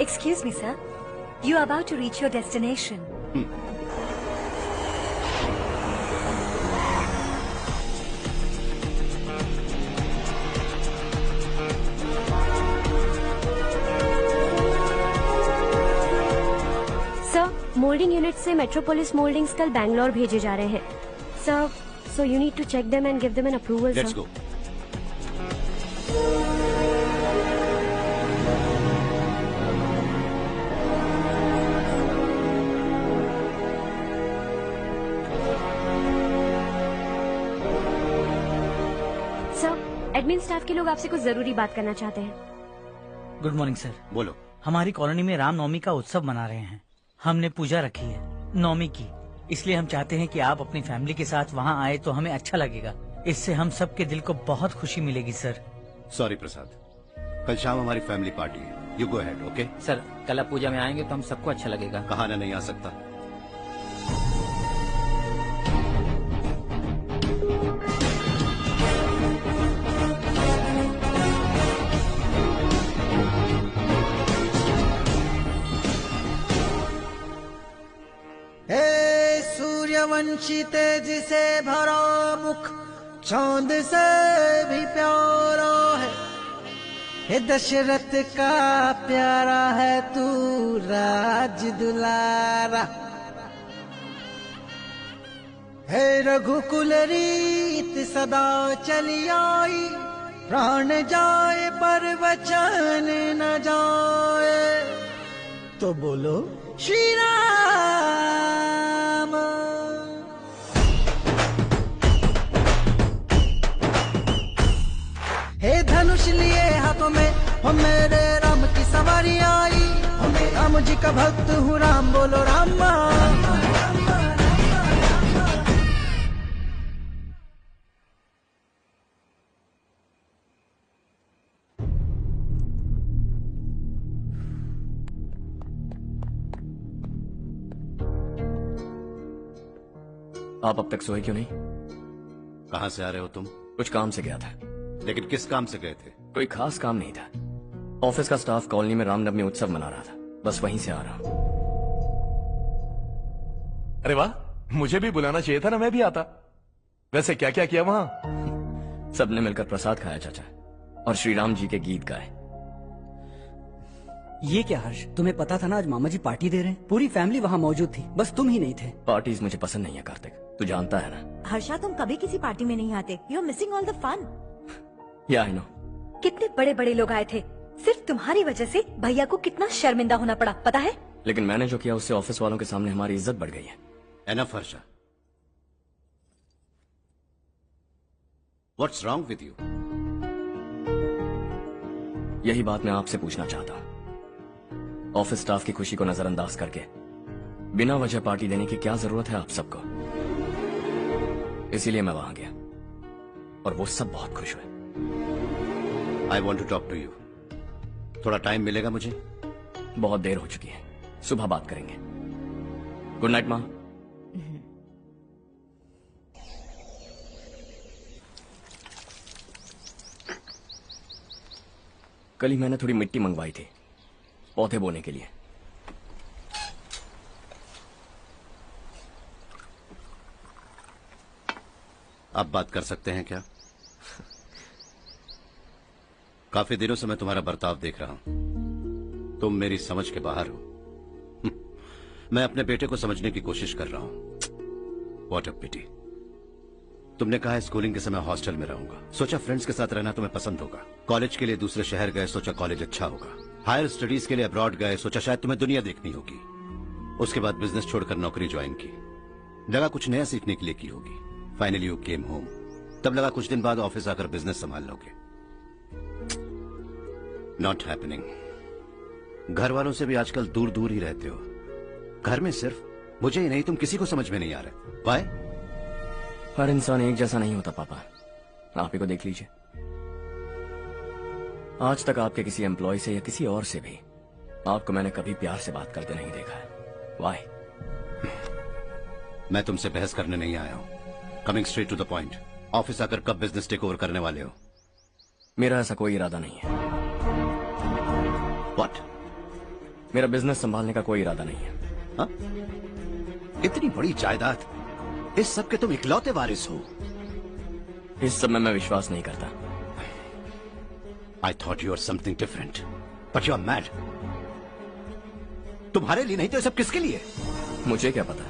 Excuse me, sir. You are about to reach your destination. Sir, moulding unit से metropolis mouldings कल बैंगलोर भेजे जा रहे हैं। Sir, so you need to check them and give them an approval. Let's go. Admin staff के लोग आपसे कुछ जरूरी बात करना चाहते हैं। Good morning sir. बोलो। हमारी कॉलोनी में रामनवमी का उत्सव मना रहे हैं। हमने पूजा रखी है नवमी की, इसलिए हम चाहते हैं कि आप अपनी फैमिली के साथ वहाँ आए तो हमें अच्छा लगेगा। इससे हम सबके दिल को बहुत खुशी मिलेगी सर। सॉरी प्रसाद, कल शाम हमारी फैमिली पार्टी है। You go ahead, okay? Sir, कल आप पूजा में आएंगे तो हम सबको अच्छा लगेगा। कहा ना नहीं आ सकता। सूर्यवंशी तेज से भरा मुख चांद से भी प्यारा है। हे दशरथ का प्यारा है तू राज दुलारा। हे रघुकुल रीत सदा चली आई, प्राण जाए पर वचन न जाए। तो बोलो श्री राम। हे धनुष लिए हाथों में हो मेरे राम की सवारी आई। मैं राम जी का भक्त हूँ, राम बोलो राम। आप अब तक सोए क्यों नहीं? कहाँ से आ रहे हो तुम? कुछ काम से गया था। लेकिन किस काम से गए थे? कोई खास काम नहीं था। ऑफिस का स्टाफ कॉलोनी में रामनवमी उत्सव मना रहा था, बस वहीं से आ रहा हूं। अरे वाह, मुझे भी बुलाना चाहिए था ना, मैं भी आता। वैसे क्या क्या किया वहां? सबने मिलकर प्रसाद खाया चाचा, और श्री राम जी के गीत गाए। ये क्या हर्ष, तुम्हें पता था ना आज मामा जी पार्टी दे रहे हैं? पूरी फैमिली वहाँ मौजूद थी, बस तुम ही नहीं थे। पार्टीज मुझे पसंद नहीं है कार्तिक, तू जानता है ना। हर्षा, तुम कभी किसी पार्टी में नहीं आते। You are missing all the fun. Yeah I no. कितने बड़े बड़े लोग आए थे, सिर्फ तुम्हारी वजह से भैया को कितना शर्मिंदा होना पड़ा, पता है? लेकिन मैंने जो किया उससे ऑफिस वालों के सामने हमारी इज्जत बढ़ गई है। Enough Harsha, what's wrong with you? यही बात मैं आपसे पूछना चाहता हूँ। ऑफिस स्टाफ की खुशी को नजरअंदाज करके बिना वजह पार्टी देने की क्या जरूरत है आप सबको? इसीलिए मैं वहां गया और वो सब बहुत खुश हुए। I want to talk to you. थोड़ा टाइम मिलेगा मुझे? बहुत देर हो चुकी है, सुबह बात करेंगे। गुड नाइट माँ। कल ही मैंने थोड़ी मिट्टी मंगवाई थी पौधे बोने के लिए। आप बात कर सकते हैं क्या? काफी दिनों से मैं तुम्हारा बर्ताव देख रहा हूं। तुम मेरी समझ के बाहर हो। मैं अपने बेटे को समझने की कोशिश कर रहा हूं। व्हाट अ पिटी। तुमने कहा स्कूलिंग के समय हॉस्टल में रहूंगा, सोचा फ्रेंड्स के साथ रहना तुम्हें पसंद होगा। कॉलेज के लिए दूसरे शहर गए, सोचा कॉलेज अच्छा होगा। हायर स्टडीज के लिए अब्रॉड गए, सोचा शायद तुम्हें दुनिया देखनी होगी। उसके बाद बिजनेस छोड़कर नौकरी ज्वाइन की, लगा कुछ नया सीखने के लिए की होगी। फाइनली यू केम होम, तब लगा कुछ दिन बाद ऑफिस आकर बिजनेस संभाल लोगे। Not happening. घर वालों से भी आजकल दूर दूर ही रहते हो। घर में सिर्फ मुझे ही नहीं, तुम किसी को समझ में नहीं आ रहे। वाई? हर इंसान एक जैसा नहीं होता पापा, आप ही को देख लीजिए। आज तक आपके किसी एम्प्लॉय से या किसी और से भी आपको मैंने कभी प्यार से बात करते नहीं देखा है। वाई? मैं तुमसे बहस करने नहीं आया हूं। Coming straight to the point, office आकर कब बिजनेस टेक ओवर करने वाले हो? मेरा ऐसा कोई इरादा नहीं है। व्हाट? मेरा बिजनेस संभालने का कोई इरादा नहीं है। हाँ? इतनी बड़ी जायदाद, इस सब के तुम इकलौते वारिस हो। इस सब में मैं विश्वास नहीं करता। I thought you were something different, but you are mad. तुम्हारे लिए नहीं तो ये सब किसके लिए? मुझे क्या पता।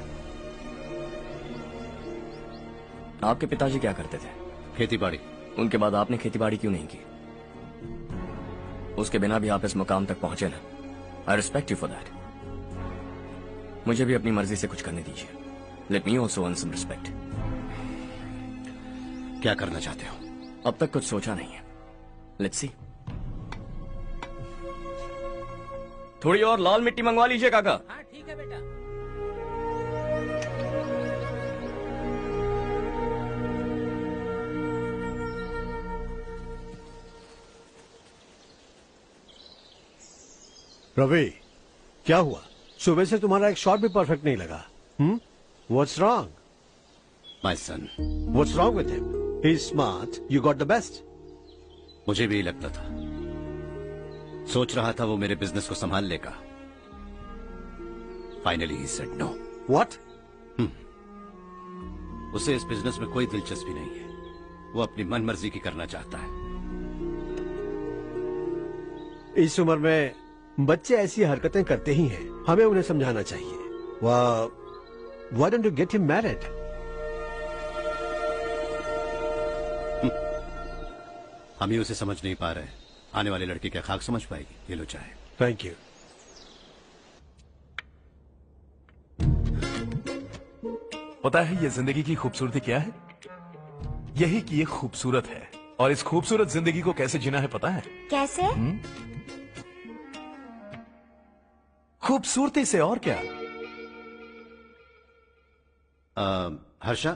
आपके पिताजी क्या करते थे? खेतीबाड़ी। उनके बाद आपने खेतीबाड़ी क्यों नहीं की? उसके बिना भी आप इस मुकाम तक पहुंचे ना। I respect you for that. मुझे भी अपनी मर्जी से कुछ करने दीजिए। Let me also earn some respect. क्या करना चाहते हो? अब तक कुछ सोचा नहीं है। Let's see. थोड़ी और लाल मिट्टी मंगवा लीजिए काका। हाँ ठीक है बेटा। रवि, क्या हुआ? सुबह से तुम्हारा एक शॉट भी परफेक्ट नहीं लगा। What's wrong? My son. What's wrong with him? He's smart. You got the best. मुझे भी यही लगता था। सोच रहा था वो मेरे बिजनेस को संभाल लेगा। Finally he said no. What? उसे इस बिजनेस में कोई दिलचस्पी नहीं है। वो अपनी मनमर्जी की करना चाहता है। इस उम्र में बच्चे ऐसी हरकतें करते ही हैं। हमें उन्हें समझाना चाहिए। Why don't you get him married? हम ही उसे समझ नहीं पा रहे। आने वाली लड़की क्या खाक समझ पाएगी? ये लो चाहे। Thank you. पता है ये जिंदगी की खूबसूरती क्या है? यही कि ये खूबसूरत है, और इस खूबसूरत जिंदगी को कैसे जीना है पता है? कैसे? खूबसूरती से, और क्या। हर्षा,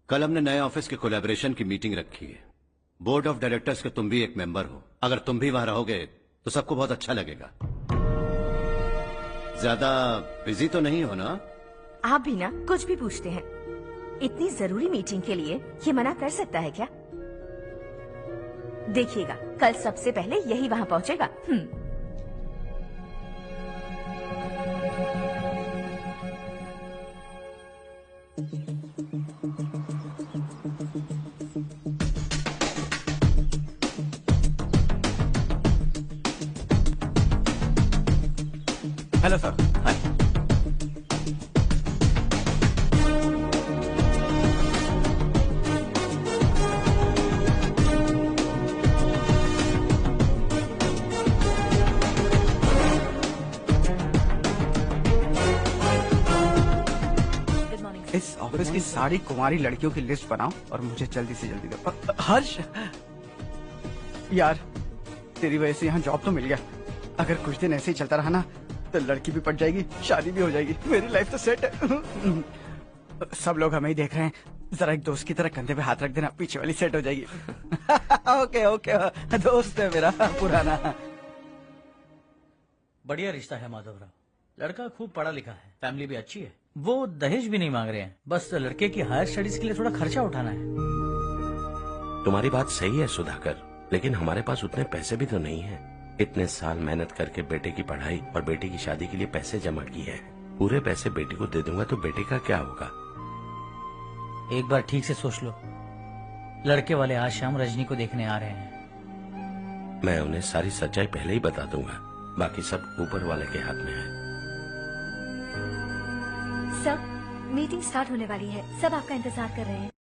कल हमने नए ऑफिस के कोलैबोरेशन की मीटिंग रखी है। बोर्ड ऑफ डायरेक्टर्स के तुम भी एक मेंबर हो। अगर तुम भी वहां रहोगे तो सबको बहुत अच्छा लगेगा। ज्यादा बिजी तो नहीं हो ना? आप भी ना कुछ भी पूछते हैं। इतनी जरूरी मीटिंग के लिए ये मना कर सकता है क्या? देखिएगा, कल सबसे पहले यही वहां पहुंचेगा। Hello sir. हाय। इस ऑफिस की सारी कुंवारी लड़कियों की लिस्ट बनाओ और मुझे जल्दी से जल्दी दो। हर्ष, यार तेरी वजह से यहाँ जॉब तो मिल गया। अगर कुछ दिन ऐसे ही चलता रहा ना तो लड़की भी पट जाएगी, शादी भी हो जाएगी, मेरी लाइफ तो सेट है। सब लोग हमें ही देख रहे हैं, जरा एक दोस्त की तरह कंधे पे हाथ रख देना, पीछे वाली सेट हो जाएगी। ओके ओके, दोस्त है मेरा पुराना। बढ़िया रिश्ता है माधवराव। लड़का खूब पढ़ा लिखा है, फैमिली भी अच्छी है। वो दहेज भी नहीं मांग रहे हैं, बस लड़के की हायर स्टडीज के लिए थोड़ा खर्चा उठाना है। तुम्हारी बात सही है सुधाकर, लेकिन हमारे पास उतने पैसे भी तो नहीं है। इतने साल मेहनत करके बेटे की पढ़ाई और बेटे की शादी के लिए पैसे जमा किए हैं। पूरे पैसे बेटी को दे दूंगा तो बेटे का क्या होगा? एक बार ठीक से सोच लो। लड़के वाले आज शाम रजनी को देखने आ रहे हैं। मैं उन्हें सारी सच्चाई पहले ही बता दूंगा, बाकी सब ऊपर वाले के हाथ में है। सर, मीटिंग स्टार्ट होने वाली है। सब आपका इंतजार कर रहे हैं।